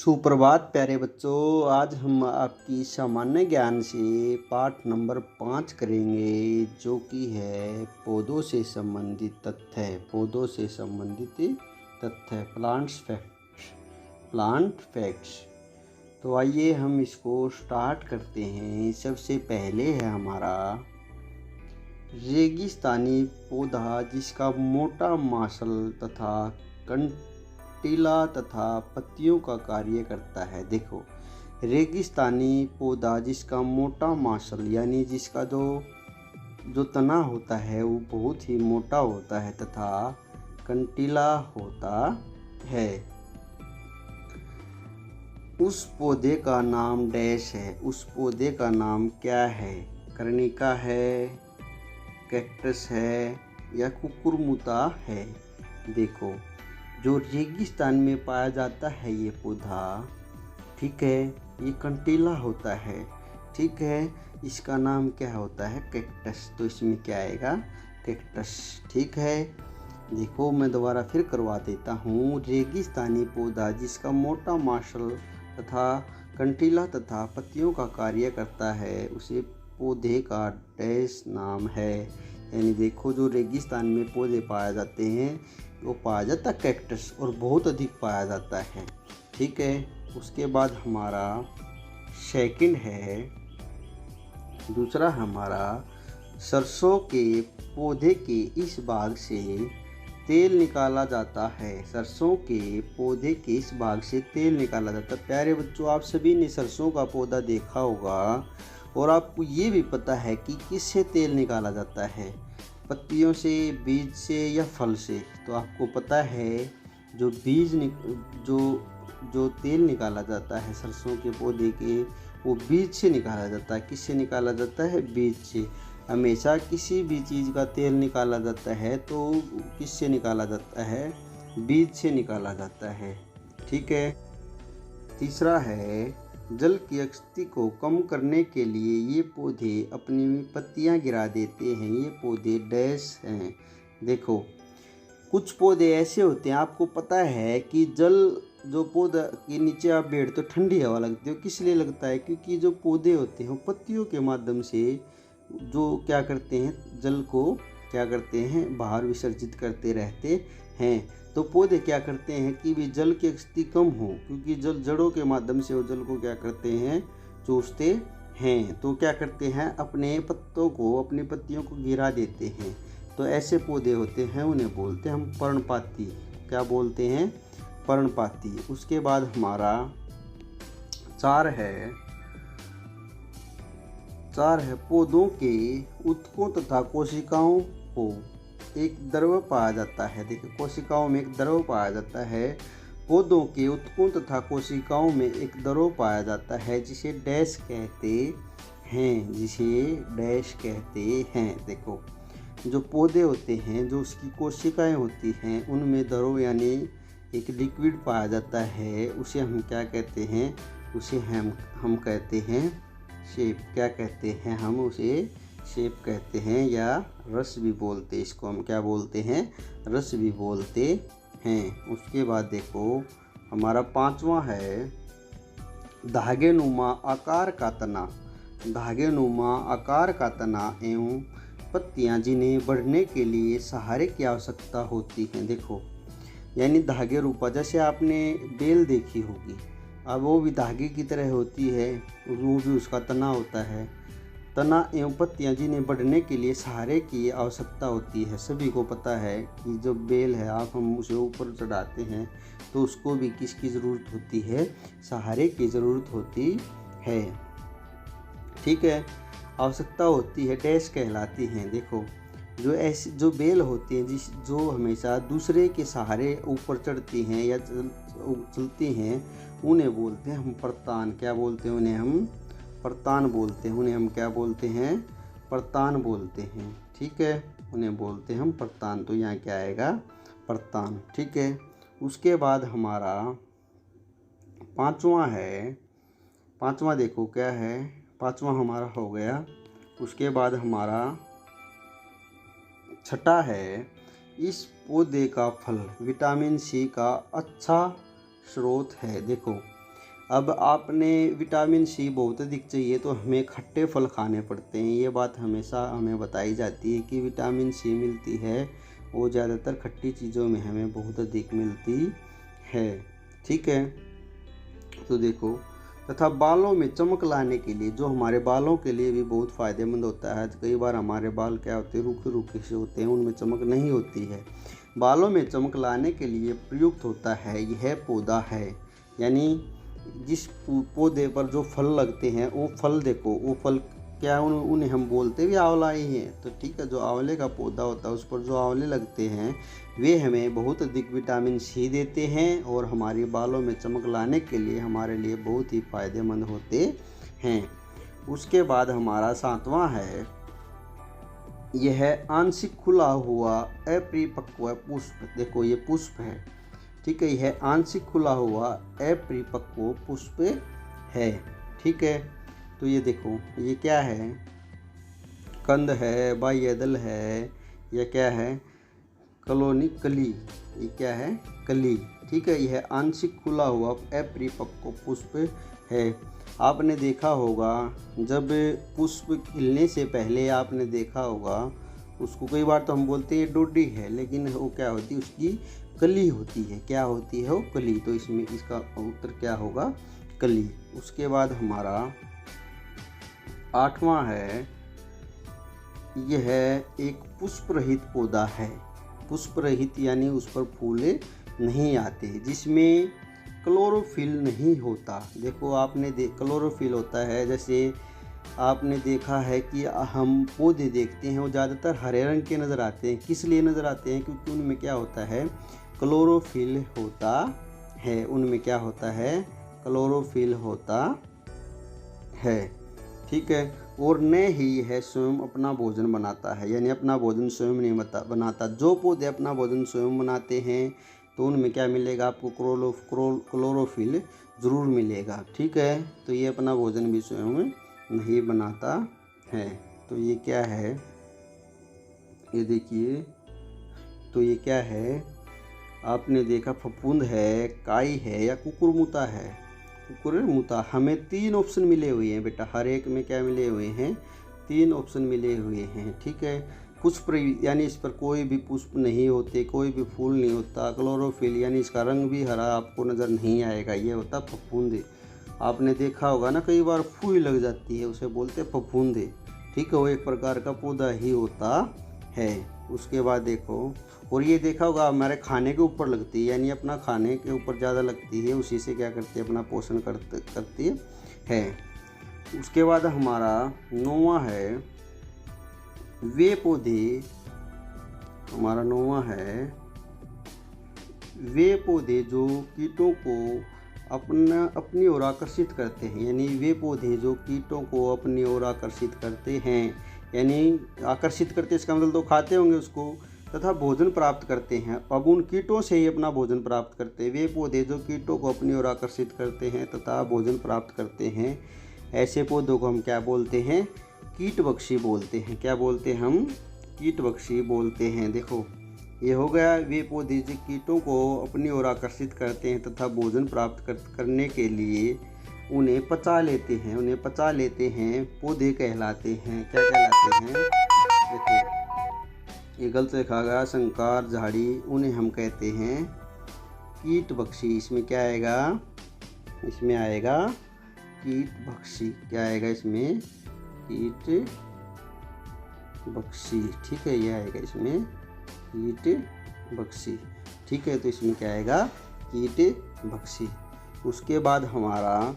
सुप्रभात प्यारे बच्चों। आज हम आपकी सामान्य ज्ञान से पाठ नंबर 5 करेंगे, जो कि है पौधों से संबंधित तथ्य। पौधों से संबंधित तथ्य, प्लांट फैक्ट्स। तो आइए हम इसको स्टार्ट करते हैं। सबसे पहले है हमारा रेगिस्तानी पौधा, जिसका मोटा मांसल तथा कंटीला तथा पत्तियों का कार्य करता है। देखो, रेगिस्तानी पौधा जिसका मोटा मांसल यानी जिसका जो तना होता है वो बहुत ही मोटा होता है तथा कंटीला होता है। उस पौधे का नाम डैश है। उस पौधे का नाम क्या है? कर्णिका है, कैक्टस है या कुकुरमुता है। देखो, जो रेगिस्तान में पाया जाता है ये पौधा, ठीक है, ये कंटीला होता है, ठीक है। इसका नाम क्या होता है? कैक्टस। तो इसमें क्या आएगा? कैक्टस, ठीक है। देखो, मैं दोबारा फिर करवा देता हूँ। रेगिस्तानी पौधा जिसका मोटा मांसल तथा कंटीला तथा पत्तियों का कार्य करता है, उसे पौधे का डैश नाम है। यानी देखो, जो रेगिस्तान में पौधे पाए जाते हैं वो पाया जाता है कैक्टस, और बहुत अधिक पाया जाता है, ठीक है। उसके बाद हमारा सेकंड है, दूसरा हमारा सरसों के पौधे के इस भाग से तेल निकाला जाता है। सरसों के पौधे के इस भाग से तेल निकाला जाता है। प्यारे बच्चों, आप सभी ने सरसों का पौधा देखा होगा और आपको ये भी पता है कि किससे तेल निकाला जाता है, पत्तियों से, बीज से या फल से। तो आपको पता है जो जो तेल निकाला जाता है सरसों के पौधे के, वो बीज से निकाला जाता है। किससे निकाला जाता है? बीज से। हमेशा किसी भी चीज़ का तेल निकाला जाता है तो किससे निकाला जाता है? बीज से निकाला जाता है, ठीक है। तीसरा है, जल की अक्ति को कम करने के लिए ये पौधे अपनी पत्तियां गिरा देते हैं। ये पौधे डैश हैं। देखो, कुछ पौधे ऐसे होते हैं, आपको पता है कि जो पौधा के नीचे आप बैठ तो ठंडी हवा लगती है। किस लिए लगता है? क्योंकि जो पौधे होते हैं वो पत्तियों के माध्यम से जो क्या करते हैं, जल को क्या करते हैं, बाहर विसर्जित करते रहते हैं। तो पौधे क्या करते हैं कि भी जल की स्थिति कम हो, क्योंकि जड़ों के माध्यम से वो जल को क्या करते हैं, चूसते हैं। तो क्या करते हैं, अपने पत्तों को, अपनी पत्तियों को गिरा देते हैं। तो ऐसे पौधे होते हैं, उन्हें बोलते हैं हम पर्णपाती। क्या बोलते हैं? पर्णपाती। उसके बाद हमारा चार है पौधों के ऊतकों तथा कोशिकाओं को एक द्रव पाया जाता है। देखिए, कोशिकाओं में एक द्रव पाया जाता है। पौधों के ऊतकों तथा कोशिकाओं में एक द्रव पाया जाता है जिसे डैश कहते हैं। देखो, जो पौधे होते हैं, जो उसकी कोशिकाएं होती हैं, उनमें द्रव यानी एक लिक्विड पाया जाता है। उसे हम क्या कहते हैं? उसे हम कहते हैं शेप। क्या कहते हैं? हम उसे शेप कहते हैं या रस भी बोलते हैं। इसको हम क्या बोलते हैं? रस भी बोलते हैं। उसके बाद देखो, हमारा पांचवा है धागे नुमा आकार का तना। धागे नुमा आकार का तना एवं पत्तियां जिन्हें बढ़ने के लिए सहारे की आवश्यकता होती हैं। देखो, यानी धागे रूपा, जैसे आपने बेल देखी होगी, अब वो भी धागे की तरह होती है, वो भी उसका तना होता है। तना एवं पत्तियां जिन्हें बढ़ने के लिए सहारे की आवश्यकता होती है। सभी को पता है कि जो बेल है, हम उसे ऊपर चढ़ाते हैं तो उसको भी किसकी ज़रूरत होती है? सहारे की ज़रूरत होती है, ठीक है। आवश्यकता होती है, डैश कहलाती हैं। देखो, जो बेल होती हैं, जो हमेशा दूसरे के सहारे ऊपर चढ़ती हैं या चलती हैं, उन्हें बोलते हैं हम परतान। क्या बोलते हैं? उन्हें हम परतान बोलते हैं। उन्हें हम क्या बोलते हैं? परतान बोलते हैं, ठीक है। उन्हें बोलते हैं हम परतान। तो यहाँ क्या आएगा? परतान, ठीक है। उसके बाद हमारा पांचवा देखो क्या है। पांचवा हमारा हो गया। उसके बाद हमारा छठा है, इस पौधे का फल विटामिन सी का अच्छा स्रोत है। देखो, अब आपने विटामिन सी बहुत अधिक चाहिए तो हमें खट्टे फल खाने पड़ते हैं। ये बात हमेशा हमें बताई जाती है कि विटामिन सी मिलती है वो ज़्यादातर खट्टी चीज़ों में हमें बहुत अधिक मिलती है। ठीक है, तो देखो, तथा बालों में चमक लाने के लिए, जो हमारे बालों के लिए भी बहुत फ़ायदेमंद होता है। कई बार हमारे बाल क्या होते हैं, रूखे रूखे से होते हैं, उनमें चमक नहीं होती है। बालों में चमक लाने के लिए प्रयुक्त होता है यह पौधा है। यानी जिस पौधे पर जो फल लगते हैं वो फल, देखो वो फल क्या, उन्हें हम बोलते भी आंवला ही हैं। तो ठीक है, जो आंवले का पौधा होता है उस पर जो आंवले लगते हैं वे हमें बहुत अधिक विटामिन सी देते हैं और हमारे बालों में चमक लाने के लिए हमारे लिए बहुत ही फायदेमंद होते हैं। उसके बाद हमारा 7वां है, यह आंशिक खुला हुआ अपरिपक्व पुष्प। देखो ये पुष्प है, ठीक है, यह आंशिक खुला हुआ अपरिपक्व पुष्प है। ठीक है, तो ये देखो ये क्या है, कंद है, बाह्य दल है, यह क्या है, कलोनी कली, ये क्या है, कली। ठीक है, यह आंशिक खुला हुआ अपरिपक्व पुष्प है। आपने देखा होगा जब पुष्प खिलने से पहले आपने देखा होगा उसको, कई बार तो हम बोलते हैं डोडी है, लेकिन वो क्या होती है, उसकी कली होती है। क्या होती है वो, कली। तो इसमें इसका उत्तर क्या होगा, कली। उसके बाद हमारा 8वां है, यह एक पुष्प रहित पौधा है। पुष्प रहित यानी उस पर फूले नहीं आते, जिसमें क्लोरोफिल नहीं होता। देखो आपने क्लोरोफिल होता है, जैसे आपने देखा है कि हम पौधे देखते हैं वो ज़्यादातर हरे रंग के नज़र आते हैं। किस लिए नज़र आते हैं, क्योंकि उनमें क्या होता है, क्लोरोफिल होता है। उनमें क्या होता है, क्लोरोफिल होता है। ठीक है, और न ही यह स्वयं अपना भोजन बनाता है, यानी अपना भोजन स्वयं नहीं बनाता। जो पौधे अपना भोजन स्वयं बनाते हैं तो उनमें क्या मिलेगा आपको, क्लोरोफिल ज़रूर मिलेगा। ठीक है, तो ये अपना भोजन भी स्वयं नहीं बनाता है। तो ये क्या है, ये देखिए, तो ये क्या है, आपने देखा फफूंद है, काई है या कुकुरमुता है। कुकुरमुता, हमें 3 ऑप्शन मिले हुए हैं बेटा, हर एक में क्या मिले हुए हैं, 3 ऑप्शन मिले हुए हैं। ठीक है, पुष्प यानी इस पर कोई भी पुष्प नहीं होते, कोई भी फूल नहीं होता। क्लोरोफिल यानी इसका रंग भी हरा आपको नज़र नहीं आएगा, ये होता फफूंदे। आपने देखा होगा ना, कई बार फूल लग जाती है, उसे बोलते फफूंदे। ठीक है, वो एक प्रकार का पौधा ही होता है। उसके बाद देखो, और ये देखा होगा हमारे खाने के ऊपर लगती है, यानी अपना खाने के ऊपर ज़्यादा लगती है, उसी से क्या करती है, अपना पोषण करती है। उसके बाद हमारा 9वां है, वे पौधे, हमारा 9वां है, वे पौधे जो कीटों को अपनी ओर आकर्षित करते हैं। यानी वे पौधे जो कीटों को अपनी ओर आकर्षित करते हैं, यानी आकर्षित करते, इसका मतलब तो खाते होंगे उसको, तथा भोजन प्राप्त करते हैं। अब उन कीटों से ही अपना भोजन प्राप्त करते हैं। वे पौधे जो कीटों को अपनी ओर आकर्षित करते हैं तथा भोजन प्राप्त करते हैं, ऐसे पौधों को हम क्या बोलते हैं, कीटभक्षी बोलते हैं। क्या बोलते हैं हम, कीटभक्षी बोलते हैं। देखो ये हो गया, वे पौधे जो कीटों को अपनी ओर आकर्षित करते हैं तथा भोजन प्राप्त करने के लिए उन्हें पचा लेते हैं। उन्हें पचा लेते हैं, पौधे कहलाते हैं। क्या कहलाते हैं, देखो ये गलत लिखा गया, शंकर, झाड़ी, उन्हें हम कहते हैं कीटभक्षी। इसमें क्या आएगा, इसमें आएगा कीटभक्षी। क्या आएगा इसमें, कीटभक्षी। ठीक है, ये आएगा इसमें कीटभक्षी। ठीक है, तो इसमें क्या आएगा, कीटभक्षी। उसके बाद हमारा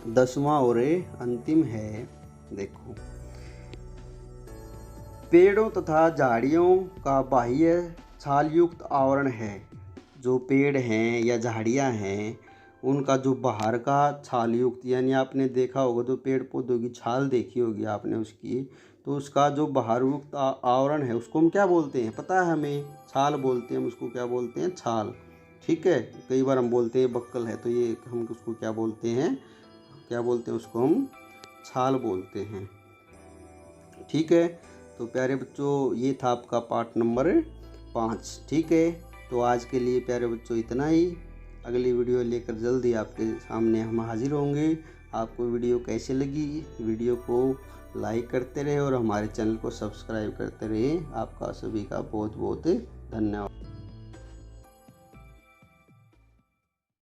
10वां और अंतिम है, देखो, पेड़ों तथा झाड़ियों का बाह्य छालयुक्त आवरण है। जो पेड़ हैं या झाड़ियां हैं उनका जो बाहर का छालयुक्त, यानी आपने देखा होगा जो पेड़ पौधों की छाल देखी होगी आपने उसकी, तो उसका जो बाहरयुक्त आवरण है उसको हम क्या बोलते हैं, पता है हमें, छाल बोलते हैं। हम उसको क्या बोलते हैं, छाल। ठीक है, कई बार हम बोलते हैं बक्कल है, तो ये हम उसको क्या बोलते हैं, क्या बोलते हैं उसको, हम छाल बोलते हैं। ठीक है, तो प्यारे बच्चों ये था आपका पार्ट नंबर 5। ठीक है, तो आज के लिए प्यारे बच्चों इतना ही। अगली वीडियो लेकर जल्दी आपके सामने हम हाजिर होंगे। आपको वीडियो कैसे लगी, वीडियो को लाइक करते रहे और हमारे चैनल को सब्सक्राइब करते रहे। आपका सभी का बहुत बहुत धन्यवाद।